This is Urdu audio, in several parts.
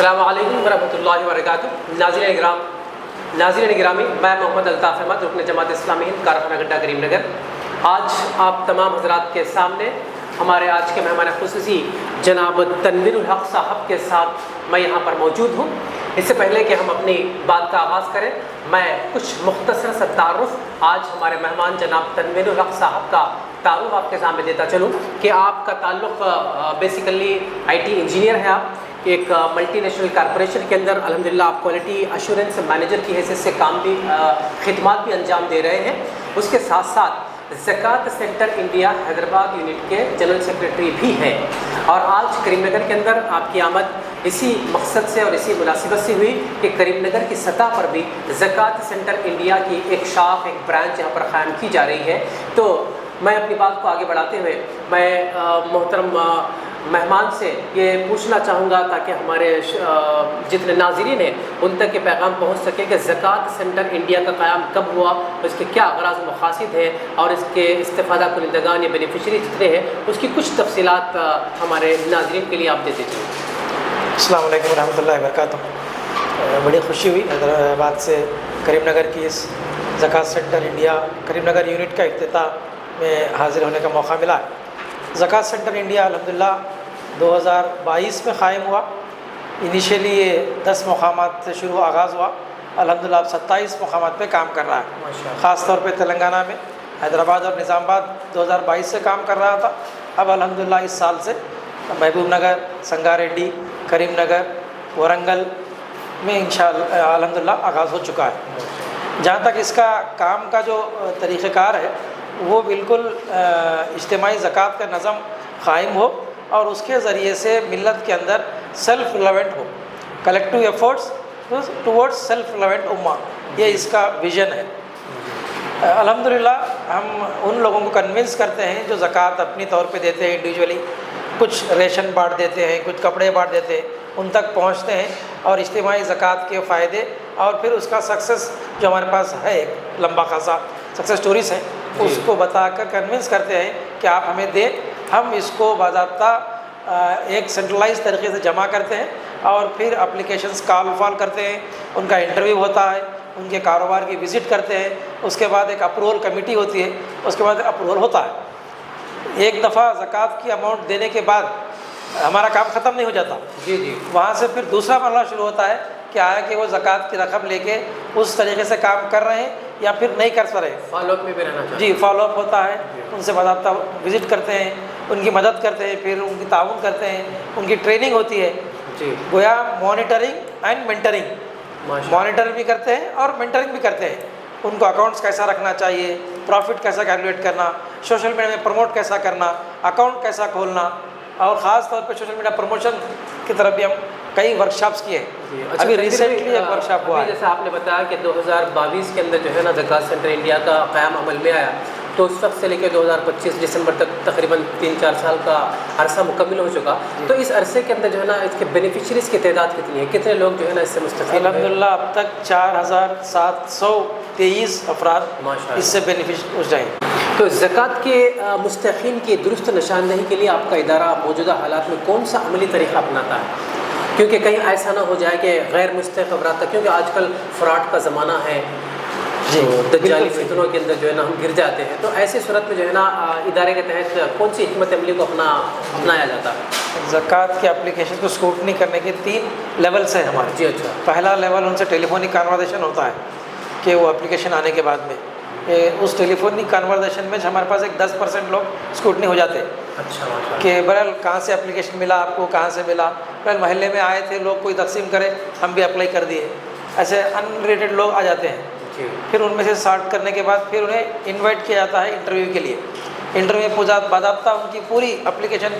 السلام علیکم ورحمۃ اللہ وبرکاتہ۔ ناظرین گرامی، میں محمد الطاف احمد، رکن جماعت اسلامی ہند، کارخانہ گڈھا کریم نگر۔ آج آپ تمام حضرات کے سامنے ہمارے آج کے مہمان خصوصی جناب تنویر الحق صاحب کے ساتھ میں یہاں پر موجود ہوں۔ اس سے پہلے کہ ہم اپنی بات کا آغاز کریں، میں کچھ مختصر سا تعارف آج ہمارے مہمان جناب تنویر الحق صاحب کا تعارف آپ کے سامنے دیتا چلوں کہ آپ کا تعلق بیسیکلی آئی ٹی انجینئر ہے۔ آپ ایک ملٹی نیشنل کارپوریشن کے اندر الحمدللہ آپ کوالٹی ایشورنس مینیجر کی حیثیت سے کام بھی خدمات بھی انجام دے رہے ہیں۔ اس کے ساتھ ساتھ زکوٰۃ سینٹر انڈیا حیدرآباد یونٹ کے جنرل سیکریٹری بھی ہیں، اور آج کریم نگر کے اندر آپ کی آمد اسی مقصد سے اور اسی مناسبت سے ہوئی کہ کریم نگر کی سطح پر بھی زکوٰۃ سینٹر انڈیا کی ایک شاخ، ایک برانچ یہاں پر قائم کی جا رہی ہے۔ تو میں اپنی بات کو آگے بڑھاتے ہوئے میں محترم مہمان سے یہ پوچھنا چاہوں گا تاکہ ہمارے جتنے ناظرین ہیں ان تک یہ پیغام پہنچ سکے کہ زکوٰۃ سینٹر انڈیا کا قیام کب ہوا، اس کے کیا اغراض و مقاصد ہیں، اور اس کے استفادہ کنندگان یا بینیفیشری جتنے ہیں اس کی کچھ تفصیلات ہمارے ناظرین کے لیے آپ دیتے چلیں۔ السلام علیکم ورحمۃ اللہ وبرکاتہ۔ بڑی خوشی ہوئی حیدرآباد سے کریم نگر کی اس زکوٰۃ سینٹر انڈیا کریم نگر یونٹ کا افتتاح میں حاضر ہونے کا موقع ملا ہے۔ زکوٰۃ سینٹر انڈیا الحمدللہ 2022 میں قائم ہوا۔ انیشیلی یہ 10 مقامات سے آغاز ہوا، الحمدللہ اب 27 مقامات پہ کام کر رہا ہے۔ خاص طور پہ تلنگانہ میں حیدرآباد اور نظام آباد 2022 سے کام کر رہا تھا، اب الحمدللہ اس سال سے محبوب نگر، سنگاریڈی، کریم نگر، ورنگل میں انشاءاللہ الحمدللہ آغاز ہو چکا ہے۔ جہاں تک اس کا کام کا جو طریقہ کار ہے وہ بالکل اجتماعی زکوٰۃ کا نظم قائم ہو اور اس کے ذریعے سے ملت کے اندر سیلف ریلیونٹ ہو، collective efforts towards self relevant امہ، یہ اس کا ویژن ہے۔ الحمدللہ ہم ان لوگوں کو کنونس کرتے ہیں جو زکوٰۃ اپنی طور پہ دیتے ہیں، انڈیویجولی کچھ ریشن بانٹ دیتے ہیں، کچھ کپڑے بانٹ دیتے ہیں، ان تک پہنچتے ہیں اور اجتماعی زکوٰۃ کے فائدے اور پھر اس کا سکسیس جو ہمارے پاس ہے ایک لمبا خاصا سکسیس سٹوریز ہیں اس کو بتا کر کنونس کرتے ہیں کہ آپ ہمیں دیں۔ ہم اس کو باضابطہ ایک سینٹرلائز طریقے سے جمع کرتے ہیں اور پھر اپلیکیشنز کال فال کرتے ہیں، ان کا انٹرویو ہوتا ہے، ان کے کاروبار کی وزٹ کرتے ہیں، اس کے بعد ایک اپروول کمیٹی ہوتی ہے، اس کے بعد اپروول ہوتا ہے۔ ایک دفعہ زکوٰۃ کی اماؤنٹ دینے کے بعد ہمارا کام ختم نہیں ہو جاتا، وہاں سے پھر دوسرا مرحلہ شروع ہوتا ہے کہ آیا کہ وہ زکوٰۃ کی رقم لے کے اس طریقے سے کام کر رہے ہیں یا پھر نہیں کر پا رہے۔ فالو اپ میں بھی رہنا چاہیے۔ جی، فالو اپ ہوتا ہے، ان سے باضابطہ وزٹ کرتے ہیں، ان کی مدد کرتے ہیں، پھر ان کی تعاون کرتے ہیں، ان کی ٹریننگ ہوتی ہے۔ جی، گویا مانیٹرنگ اینڈ مینٹرنگ، مانیٹر بھی کرتے ہیں اور مینٹرنگ بھی کرتے ہیں۔ ان کو اکاؤنٹس کیسا رکھنا چایے، پروفٹ کیسا کیلکولیٹ کرنا، سوشل میڈیا میں پروموٹ کیسا کرنا، اکاؤنٹ کیسا کھولنا، اور خاص طور پہ سوشل میڈیا پروموشن کی طرف بھی ہم کئی ورکشاپس کیے ہیں۔ ابھی ریسنٹلی ایک ورکشاپ ہوا ہے۔ جیسے آپ نے بتایا کہ 2022 کے اندر جو ہے نا زکوٰۃ سینٹر انڈیا کا قیام عمل میں آیا، تو اس وقت سے لے کے 2025 دسمبر تک تقریباً 3-4 سال کا عرصہ مکمل ہو چکا۔ تو اس عرصے کے اندر جو ہے نا اس کے بینیفیشریز کی تعداد کتنی ہے، کتنے لوگ جو ہے نا اس سے مستفید ہیں؟ الحمدللہ اب تک 4723 افراد اس سے بینیفٹ ہو جائیں۔ تو زکوٰۃ کے مستحقین کی درست نشاندہی کے لیے آپ کا ادارہ موجودہ حالات میں کون سا عملی طریقہ اپناتا ہے؟ کیونکہ کہیں ایسا نہ ہو جائے کہ غیر مستحق افراد تک، کیونکہ آج کل فراڈ کا زمانہ ہے، دجالی فتنوں کے اندر جو ہے نا ہم گر جاتے ہیں، تو ایسی صورت میں جو ہے نا ادارے کے تحت کون سی حکمت عملی کو اپنایا جاتا ہے؟ زکوٰۃ کے اپلیکیشن کو اسکروٹنی کرنے کے 3 لیولس ہیں ہمارے۔ جی، اچھا۔ پہلا لیول ان سے ٹیلی فونک کانورزیشن ہوتا ہے کہ وہ اپلیکیشن آنے کے بعد میں اس ٹیلی فونک کانورزیشن میں ہمارے پاس ایک 10% لوگ اسکروٹنی ہو جاتے ہیں۔ اچھا، کہ بہرحال کہاں سے اپلیکیشن ملا آپ کو، کہاں سے ملا، بہرحال محلے میں آئے تھے لوگ، کوئی تقسیم کرے، ہم بھی اپلائی کر دیے، ایسے ان ریلیٹڈ لوگ آ جاتے ہیں۔ پھر ان میں سے سارٹ کرنے کے بعد پھر انہیں انوائٹ کیا جاتا ہے انٹرویو کے لیے۔ انٹرویو میں باضابطہ ان کی پوری اپلیکیشن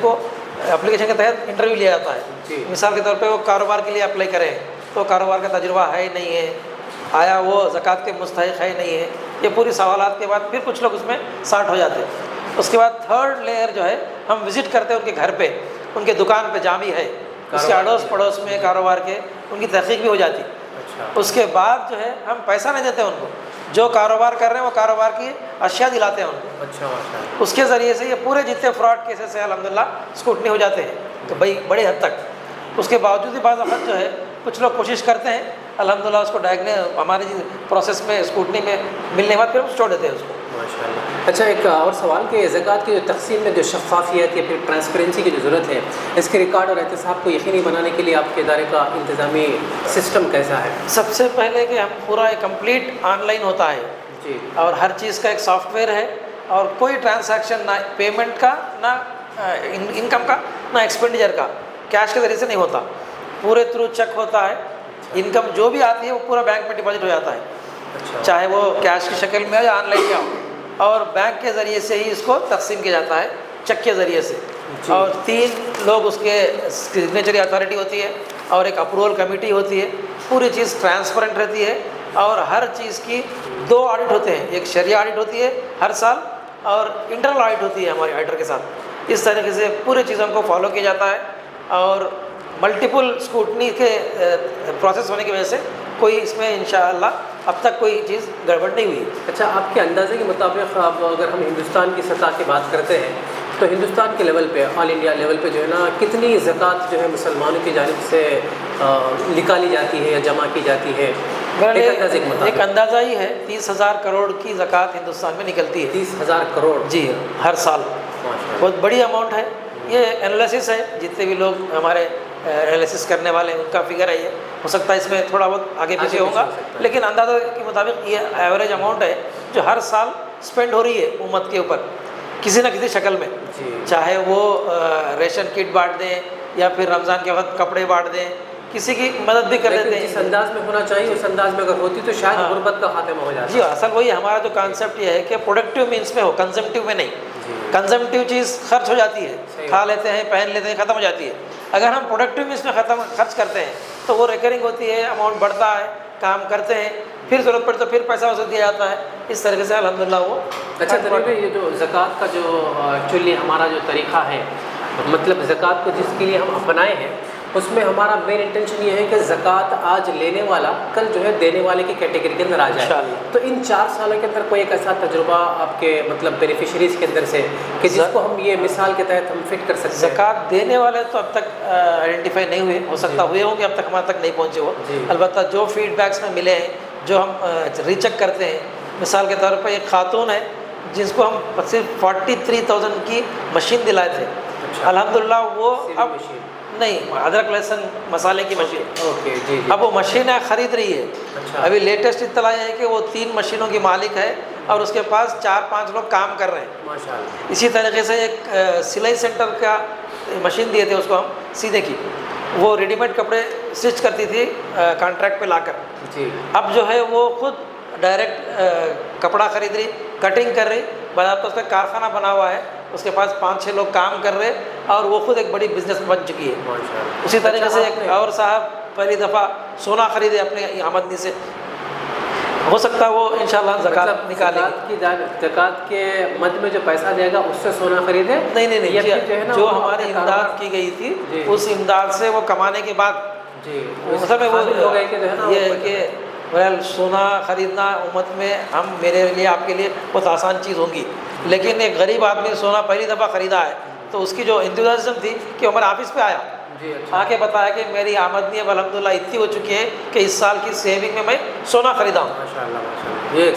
کے تحت انٹرویو لیا جاتا ہے۔ مثال کے طور پہ وہ کاروبار کے لیے اپلائی کریں تو کاروبار کا تجربہ ہے نہیں ہے، آیا وہ زکوٰۃ کے مستحق ہے نہیں ہے، یہ پوری سوالات کے بعد پھر کچھ لوگ اس میں سارٹ ہو جاتے ہیں۔ اس کے بعد تھرڈ لیئر جو ہے ہم وزٹ کرتے ہیں ان کے گھر پہ، ان کے دکان پہ جہاں بھی ہے، اس کے اڑوس پڑوس میں کاروبار کے، ان کی تحقیق بھی ہو جاتی۔ اس کے بعد جو ہے ہم پیسہ نہیں دیتے ان کو، جو کاروبار کر رہے ہیں وہ کاروبار کی اشیاء دلاتے ہیں ان کو۔ اچھا، اس کے ذریعے سے یہ پورے جتنے فراڈ کیسز ہیں الحمدللہ اسکروٹنی ہو جاتے ہیں کہ بھائی بڑے حد تک اس کے باوجود بھی بعض وقت جو ہے کچھ لوگ کوشش کرتے ہیں الحمدللہ اس کو ہماری پروسیس میں اسکوٹنی میں ملنے کے بعد پھر ہم چھوڑ دیتے ہیں اس کو. ماشاء اللہ. اچھا ایک اور سوال کہ زکوٰۃ کی جو تقسیم میں جو شفافیت یا پھر ٹرانسپیرنسی کی جو ضرورت ہے اس کے ریکارڈ اور احتساب کو یقینی بنانے کے لیے آپ کے ادارے کا انتظامی سسٹم کیسا ہے؟ سب سے پہلے کہ ہم پورا کمپلیٹ آن لائن ہوتا ہے جی. اور ہر چیز کا ایک سافٹ ویئر ہے اور کوئی ٹرانزیکشن نہ پیمنٹ کا نہ انکم کا نہ ایکسپینڈیچر کا کیش کے ذریعے سے نہیں ہوتا, پورے تھرو چیک ہوتا ہے. انکم جو بھی آتی ہے وہ پورا بینک میں ڈپازٹ ہو جاتا ہے, چاہے وہ کیش کی شکل میں ہو یا آن لائن میں ہو, اور بینک کے ذریعے سے ہی اس کو تقسیم کیا جاتا ہے چیک کے ذریعے سے. اور 3 لوگ اس کے سگنیچری اتھارٹی ہوتی ہے اور ایک اپروول کمیٹی ہوتی ہے. پوری چیز ٹرانسپیرنٹ رہتی ہے اور ہر چیز کی 2 آڈٹ ہوتے ہیں, ایک شرعی آڈٹ ہوتی ہے ہر سال اور انٹرنل آڈٹ ہوتی ہے ہمارے آڈیٹر کے ساتھ. اس طریقے سے پورے چیزوں کو فالو کیا جاتا ہے اور ملٹیپل اسکوٹنی کے پروسیس ہونے کی وجہ سے کوئی اس میں انشاءاللہ اب تک کوئی چیز گڑبڑ نہیں ہوئی. اچھا آپ کے اندازے کے مطابق اب اگر ہم ہندوستان کی سطح کی بات کرتے ہیں تو ہندوستان کے لیول پہ آل انڈیا لیول پہ جو ہے نا کتنی زکوٰۃ جو ہے مسلمانوں کی جانب سے نکالی جاتی ہے یا جمع کی جاتی ہے؟ ایک اندازہ ہی ہے 30,000 کروڑ کی زکوٰۃ ہندوستان میں نکلتی ہے. 30,000 کروڑ؟ جی ہر سال, بہت بڑی اماؤنٹ ہے. یہ انالیسس ہے, جتنے بھی لوگ ہمارے انالیسس کرنے والے ہیں ان کا فگر ہے. یہ ہو سکتا ہے اس میں تھوڑا بہت آگے پیچھے ہوگا, لیکن اندازہ کے مطابق یہ ایوریج اماؤنٹ ہے جو ہر سال اسپینڈ ہو رہی ہے امت کے اوپر کسی نہ کسی شکل میں. چاہے وہ ریشن کٹ بانٹ دیں یا پھر رمضان کے وقت کپڑے بانٹ دیں, کسی کی مدد بھی کر دیتے ہیں. جس انداز میں ہونا چاہیے اس انداز میں اگر ہوتی تو شاید غربت کا خاتمہ ہو جاتا. جی اصل وہی ہمارا جو کانسیپٹ یہ ہے کہ پروڈکٹیو مینس میں ہو, کنزمپٹیو میں نہیں. کنزمپٹیو چیز خرچ ہو جاتی ہے, کھا لیتے ہیں پہن لیتے ہیں ختم ہو جاتی ہے. اگر ہم پروڈکٹیو مینس میں خرچ کرتے ہیں تو وہ ریکرنگ ہوتی ہے, اماؤنٹ بڑھتا ہے, کام کرتے ہیں, پھر ضرورت پڑے تو پھر پیسہ اسے دیا جاتا ہے. اس طریقے سے الحمدللہ وہ اچھا طریقے. یہ جو زکوٰۃ کا جو ایکچولی ہمارا جو طریقہ ہے, مطلب زکوٰۃ کو جس کے لیے ہم اپنائے ہیں اس میں ہمارا مین انٹینشن یہ ہے کہ زکوٰۃ آج لینے والا کل جو ہے دینے والے کی کیٹیگری کے اندر آ جائے. تو ان 4 سالوں کے اندر کوئی ایک ایسا تجربہ آپ کے مطلب بینیفیشریز کے اندر سے کہ جس کو ہم یہ مثال کے تحت ہم فٹ کر سکتے ہیں؟ زکوٰۃ دینے والے تو اب تک آئیڈینٹیفائی نہیں ہوئے, ہو سکتا ہوئے ہوں کہ اب تک ہمارے تک نہیں پہنچے ہو. البتہ جو فیڈ بیکس میں ملے ہیں, جو ہم ریچیک کرتے ہیں, مثال کے طور پر ایک خاتون ہے جس کو ہم صرف 43,000 کی مشین دلائے تھے. الحمدللہ وہ اب نہیں, ادرک لہسن مسالے کی مشین. اوکے جی. اب وہ مشینیں خرید رہی ہے. ابھی لیٹسٹ اطلاع ہے کہ وہ 3 مشینوں کی مالک ہے اور اس کے پاس 4-5 لوگ کام کر رہے ہیں. ماشاءاللہ. اسی طریقے سے ایک سلائی سینٹر کا مشین دیے تھے اس کو ہم سیدھے کی, وہ ریڈی میڈ کپڑے اسٹچ کرتی تھی کانٹریکٹ پہ لا کر. جی. اب جو ہے وہ خود ڈائریکٹ کپڑا خرید رہی, کٹنگ کر رہی, باضابطہ اس کا کارخانہ بنا ہوا ہے, اس کے پاس 5-6 لوگ کام کر رہے اور وہ خود ایک بڑی بزنس بن چکی ہے. اسی طریقے سے ایک اور صاحب پہلی دفعہ سونا خریدے اپنے آمدنی سے, ہو سکتا ہے وہ انشاءاللہ زکوٰۃ نکالے گی. زکوٰۃ کے مد میں جو پیسہ دے گا اس سے سونا خریدے؟ نہیں, جو ہماری امداد کی گئی تھی اس امداد سے وہ کمانے کے بعد اصل میں وہ یہ ہے کہ سونا خریدنا امت میں میرے لیے آپ کے لیے بہت آسان چیز ہوگی, لیکن ایک غریب آدمی سونا پہلی دفعہ خریدا ہے تو اس کی جو انتظام تھی کہ ہمارے آفس پہ آیا, آ کے بتایا کہ میری آمدنی اب الحمدللہ اتنی ہو چکی ہے کہ اس سال کی سیونگ میں سونا خریدا ہوں.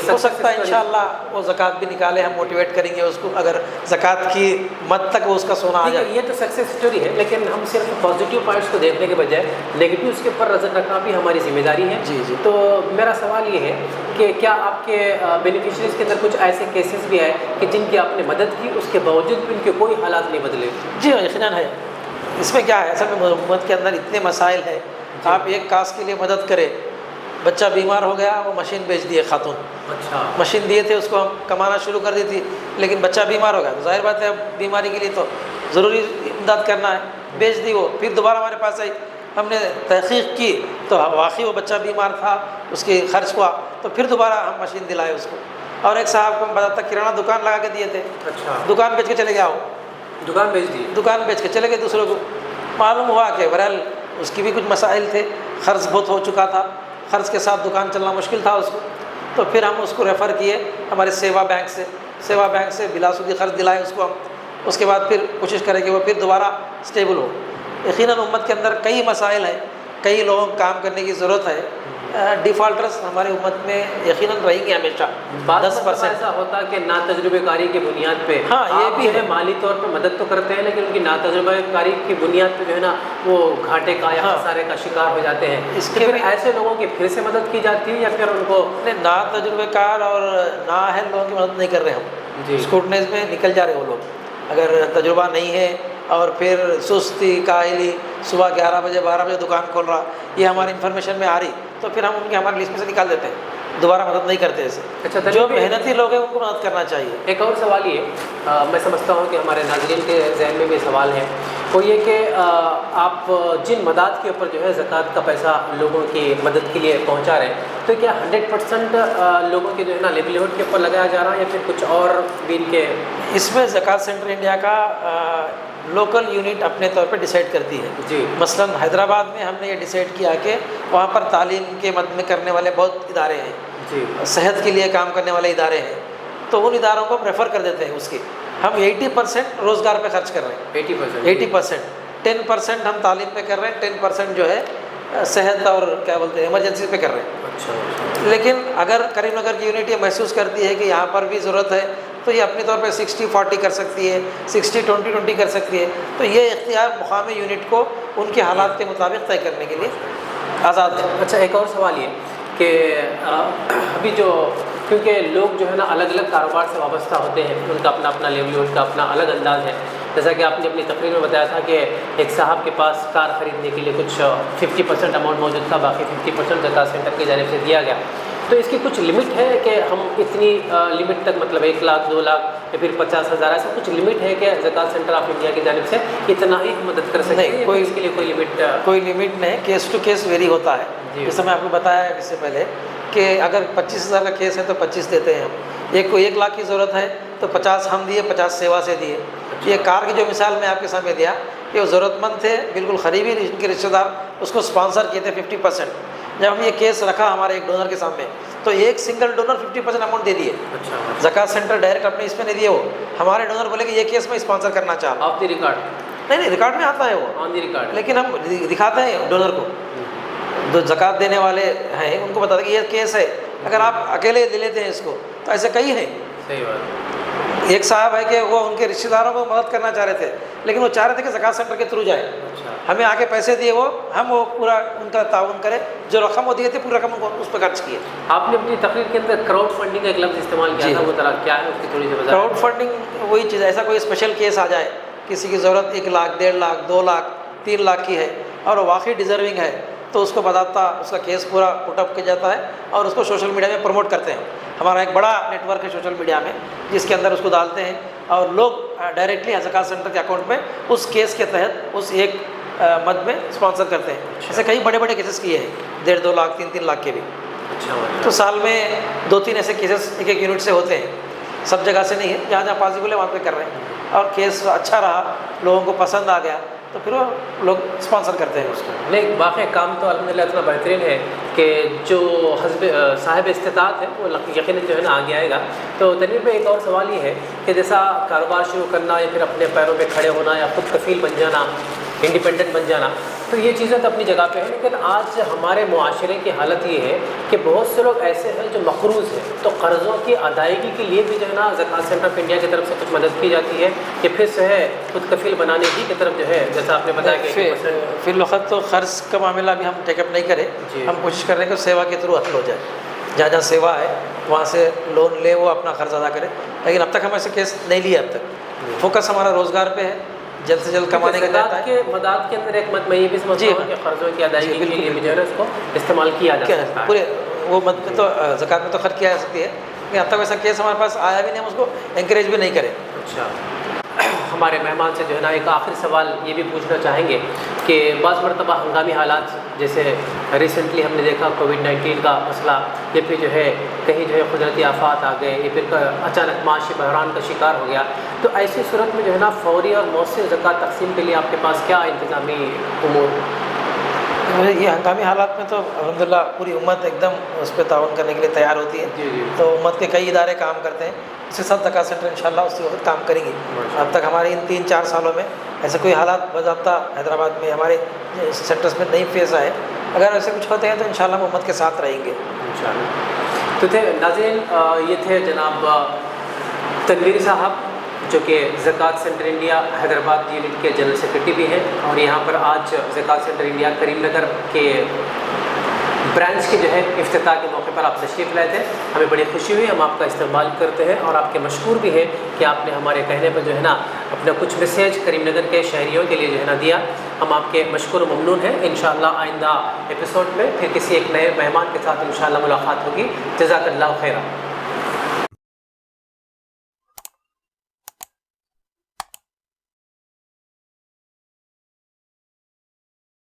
ہو سکتا ہے انشاءاللہ وہ زکوٰۃ بھی نکالے, ہم موٹیویٹ کریں گے اس کو, اگر زکوٰۃ کی مد تک وہ اس کا سونا آ جائے. یہ تو سکسیس اسٹوری ہے, لیکن ہم صرف پازیٹیو پوائنٹس کو دیکھنے کے بجائے نیگیٹیوز کے اوپر نظر رکھنا بھی ہماری ذمہ داری ہے. جی. تو میرا سوال یہ ہے کہ کیا آپ کے بینیفیشریز کے اندر کچھ ایسے کیسز بھی آئے کہ جن کی آپ نے مدد کی اس کے باوجود بھی ان کے کوئی حالات نہیں بدلے؟ جی یقیناً ہے. اس میں کیا ہے, اصل میں امت کے اندر اتنے مسائل ہیں. آپ ایک کاز کے لیے مدد کریں, بچہ بیمار ہو گیا, وہ مشین بیچ دیے خاتون. اچھا. مشین دیے تھے اس کو, ہم کمانا شروع کر دی تھی, لیکن بچہ بیمار ہو گیا تو ظاہر بات ہے اب بیماری کے لیے تو ضروری امداد کرنا ہے, بیچ دی وہ. پھر دوبارہ ہمارے پاس آئی, ہم نے تحقیق کی تو واقعی وہ بچہ بیمار تھا, اس کے خرچ ہوا, تو پھر دوبارہ ہم مشین دلائے اس کو. اور ایک صاحب کو ہم بتاتا کرانہ دکان لگا کے دیے تھے. اچھا. دکان بیچ کے چلے گیا, وہ دکان بیچ دی, دکان بیچ کے چلے گئے دوسروں کو. معلوم ہوا کہ بہرحال اس کی بھی کچھ مسائل تھے, قرض بہت ہو چکا تھا, قرض کے ساتھ دکان چلنا مشکل تھا اس کو. تو پھر ہم اس کو ریفر کیے ہمارے سیوا بینک سے بلا سودی قرض دلائے اس کو ہم. اس کے بعد پھر کوشش کریں کہ وہ پھر دوبارہ اسٹیبل ہو. یقیناً امت کے اندر کئی مسائل ہیں، کئی لوگوں کو کام کرنے کی ضرورت ہے. ڈیفالٹرز ہمارے امت میں یقیناً رہیں گے ہمیشہ. 10% ایسا ہوتا ہے کہ ناتجربہ کاری کی بنیاد پہ ہاں یہ بھی ہے، مالی طور پر مدد تو کرتے ہیں لیکن ان کی ناتجربہ کاری کی بنیاد پہ جو ہے نا وہ گھاٹے کا یا خسارے کا شکار ہو جاتے ہیں. اس کے پھر ایسے لوگوں کی پھر سے مدد کی جاتی ہے یا پھر ان کو ناتجربہ کار اور نااہل لوگوں کی مدد نہیں کر رہے ہم. اسکروٹنائز میں نکل جا رہے وہ لوگ. اگر تجربہ نہیں ہے اور پھر سستی کاہلی، صبح 11 بجے 12 بجے دکان کھول رہا، یہ ہماری انفارمیشن میں آ رہی تو پھر ہم ان کی ہماری لسٹ میں سے نکال دیتے ہیں، دوبارہ مدد نہیں کرتے ایسے. اچھا، جو محنتی لوگ ہیں ان کو مدد کرنا چاہیے. ایک اور سوال یہ میں سمجھتا ہوں کہ ہمارے ناظرین کے ذہن میں بھی سوال ہے، وہ یہ کہ آپ جن مداد کے اوپر جو ہے زکوٰۃ کا پیسہ لوگوں کی مدد کے لیے پہنچا رہے ہیں تو کیا 100% لوگوں کے جو ہے نا لیولیہوڈ کے اوپر لگایا جا رہا ہے یا پھر کچھ اور بھی ان کے؟ اس میں زکوٰۃ سینٹر انڈیا کا لوکل یونٹ اپنے طور پہ ڈیسائیڈ کرتی ہے. جی. مثلاً حیدرآباد میں ہم نے یہ ڈیسائیڈ کیا کہ وہاں پر تعلیم کے مد میں کرنے والے بہت ادارے ہیں. جی. صحت کے لیے کام کرنے والے ادارے ہیں تو ان اداروں کو پریفر کر دیتے ہیں. اس کی ہم 80% روزگار پہ خرچ کر رہے ہیں. 80%. 10% ہم تعلیم پہ کر رہے ہیں، 10% جو ہے صحت اور کیا بولتے ہیں ایمرجنسی پہ کر رہے ہیں. اچھا. لیکن اگر کریم نگر کی یونٹ یہ محسوس کرتی ہے کہ یہاں پر بھی ضرورت ہے تو یہ اپنے طور پہ 60-40 کر سکتی ہے، 60-20 کر سکتی ہے. تو یہ اختیار مقامی یونٹ کو ان کے حالات کے مطابق طے کرنے کے لیے آزاد ہے. اچھا، ایک اور سوال یہ کہ ابھی جو کیونکہ لوگ جو ہے نا الگ الگ کاروبار سے وابستہ ہوتے ہیں، ان کا اپنا اپنا لیولیہوڈ کا اپنا الگ انداز ہے. جیسا کہ آپ نے اپنی تقریر میں بتایا تھا کہ ایک صاحب کے پاس کار خریدنے کے لیے کچھ 50% اماؤنٹ موجود تھا، باقی 50% زکوٰۃ سینٹر کی جانب سے دیا گیا. تو اس کی کچھ لمٹ ہے کہ ہم اتنی لمٹ تک مطلب 1 لاکھ 2 لاکھ یا پھر 50,000 ایسا کچھ لمٹ ہے کہ زکوٰۃ سینٹر آف انڈیا کی جانب سے اتنا ہی مدد کر سکتے ہیں؟ کوئی اس کے لیے کوئی لمٹ؟ کوئی لمٹ نہیں، کیس ٹو کیس ویری ہوتا ہے. جیسے میں آپ کو بتایا اس سے پہلے کہ اگر 25,000 کا کیس ہے تو 25 دیتے ہیں ہم. ایک کو 1 لاکھ کی ضرورت ہے تو 50 ہم دیے، 50 سیوا سے دیے. یہ کار کی جو مثال میں آپ کے سامنے دیا کہ وہ ضرورت مند تھے، بالکل قریبی ان کے رشتہ دار اس کو اسپانسر کیے تھے 50%. جب ہم یہ کیس رکھا ہمارے ایک ڈونر کے سامنے تو ایک سنگل ڈونر 50% اماؤنٹ دے دیے. اچھا. زکوٰۃ سینٹر ڈائریکٹ اپنے اس میں نہیں دیے، وہ ہمارے ڈونر بولے کہ یہ کیس میں اسپانسر کرنا چاہ رہا ہوں. Of the record? نہیں، ریکارڈ میں آتا ہے وہ آن دی ریکارڈ، لیکن ہم دکھاتے ہیں ڈونر کو، جو زکوٰۃ دینے والے ہیں ان کو بتا دیں کہ یہ کیس ہے. اگر آپ اکیلے دے لیتے ہیں اس کو تو ایسے کئی ہیں. صحیح بات. ایک صاحب ہے کہ وہ ان کے رشتہ داروں کو مدد کرنا چاہ رہے تھے لیکن وہ چاہ رہے تھے کہ زکوٰۃ سینٹر کے تھرو جائے. اچھا. ہمیں آ کے پیسے دیے، ہم وہ پورا ان کا تعاون کرے، جو رقم وہ دیے تھے پوری رقم ان کو اس پہ خرچ کیے. آپ نے اپنی تقریر کے اندر کراؤڈ فنڈنگ کا ایک لفظ استعمال کیا تھا، وہ ذرا کیا ہے اس کی تھوڑی سی وضاحت؟ کراؤڈ فنڈنگ وہی چیز ہے، ایسا کوئی اسپیشل کیس آ جائے، کسی کی ضرورت 1 لاکھ 1.5 لاکھ 2 لاکھ 3 لاکھ کی ہے اور وہ واقعی ڈیزرونگ ہے تو اس کو بتاتا اس کا کیس پورا پٹ اپ کیا جاتا ہے اور اس کو سوشل میڈیا میں پروموٹ کرتے ہیں. ہمارا ایک بڑا نیٹ ورک ہے سوشل میڈیا میں جس کے اندر اس کو ڈالتے ہیں اور لوگ ڈائریکٹلی زکوٰۃ سینٹر کے اکاؤنٹ میں اس کیس کے تحت اس ایک مد میں اسپانسر کرتے ہیں. ایسے کئی بڑے بڑے کیسز کیے ہیں، 1.5-2 لاکھ 3 لاکھ کے بھی. اچھا. تو سال میں 2-3 ایسے کیسز ایک یونٹ سے ہوتے ہیں. سب جگہ سے نہیں ہے، جہاں جہاں پاسبل ہے وہاں پہ کر رہے ہیں اور کیس اچھا رہا، لوگوں کو پسند آ گیا تو پھر وہ لوگ اسپانسر کرتے ہیں اس کو. نہیں، واقعی کام تو الحمدللہ اتنا بہترین ہے کہ جو صاحب استطاعت ہے وہ یقیناً جو ہے نا آگے آئے گا. تو تنویر میں ایک اور سوال یہ ہے کہ جیسا کاروبار شروع کرنا یا پھر اپنے پیروں پہ کھڑے ہونا یا خود کفیل بن جانا، انڈیپینڈنٹ بن جانا، تو یہ چیزیں تو اپنی جگہ پہ ہیں لیکن آج ہمارے معاشرے کی حالت یہ ہے کہ بہت سے لوگ ایسے ہیں جو مقروض ہیں، تو قرضوں کی ادائیگی کے لیے بھی جو ہے نا زکوٰۃ سینٹر آف انڈیا کی طرف سے کچھ مدد کی جاتی ہے کہ پھر سے ہے خود کفیل بنانے کی طرف جو ہے جیسا آپ نے بتایا کہ فی الوقت تو قرض کا معاملہ بھی ہم ٹیک اپ نہیں کریں. ہم کوشش کر رہے ہیں کہ سیوا کے تھرو حل ہو جائے. جہاں جہاں سیوا ہے وہاں سے لون لے، وہ اپنا قرض ادا کرے. لیکن اب تک ہم ایسے کیس نہیں لیے. اب تک فوکس ہمارا روزگار پہ ہے، جلد سے جلد کمانے کا رہتا ہے. مداد کے اندر ایک مت میں یہ بھی سمجھتا ہوں کہ قرضوں کی ادائیگی کے لیے بھی جو ہے اس کو استعمال کیا جا سکتا ہے. پورے وہ مد میں تو زکوٰۃ میں تو خرچ کیا جا سکتی ہے لیکن اب تک ایسا کیس ہمارے پاس آیا بھی نہیں، ہم اس کو انکریج بھی نہیں کریں. اچھا. ہمارے مہمان سے جو ہے نا ایک آخری سوال یہ بھی پوچھنا چاہیں گے کہ بعض مرتبہ ہنگامی حالات جیسے ریسنٹلی ہم نے دیکھا کووڈ-19 کا مسئلہ، یا پھر جو ہے کہیں جو ہے قدرتی آفات آ گئے یا پھر اچانک معاشی بحران کا شکار ہو گیا، تو ایسی صورت میں جو ہے نا فوری اور مؤثر زکوٰۃ تقسیم کے لیے آپ کے پاس کیا انتظامی امور؟ یہ ہنگامی حالات میں تو الحمدللہ پوری امت ایک دم اس پہ تعاون کرنے کے لیے تیار ہوتی ہے. جی جی. تو امت کے کئی ادارے کام کرتے ہیں, اس کے ساتھ زکوٰۃ سینٹر انشاءاللہ اسی وقت کام کریں گی. اب تک ہمارے ان 3-4 سالوں میں ایسے کوئی حالات باضابطہ حیدرآباد میں ہمارے سیکٹرس میں نہیں پیش آئے. اگر ایسے کچھ ہوتے ہیں تو انشاءاللہ ہم امت کے ساتھ رہیں گے انشاءاللہ. تو تھے ناظرین, یہ تھے جناب تنویر صاحب جو کہ زکوٰۃ سینٹر انڈیا حیدرآباد یونٹ کے جنرل سیکرٹری بھی ہیں, اور یہاں پر آج زکوٰۃ سینٹر انڈیا کریم نگر کے برانچ کے جو ہے افتتاح کے موقع پر آپ تشریف لائے تھے. ہمیں بڑی خوشی ہوئی, ہم آپ کا استقبال کرتے ہیں اور آپ کے مشکور بھی ہیں کہ آپ نے ہمارے کہنے پر جو ہے نا اپنا کچھ میسیج کریم نگر کے شہریوں کے لیے جو ہے نا دیا. ہم آپ کے مشکور و ممنون ہیں. انشاءاللہ آئندہ ایپیسوڈ میں پھر کسی ایک نئے مہمان کے ساتھ انشاءاللہ ملاقات ہوگی. جزاک اللہ خیرہ.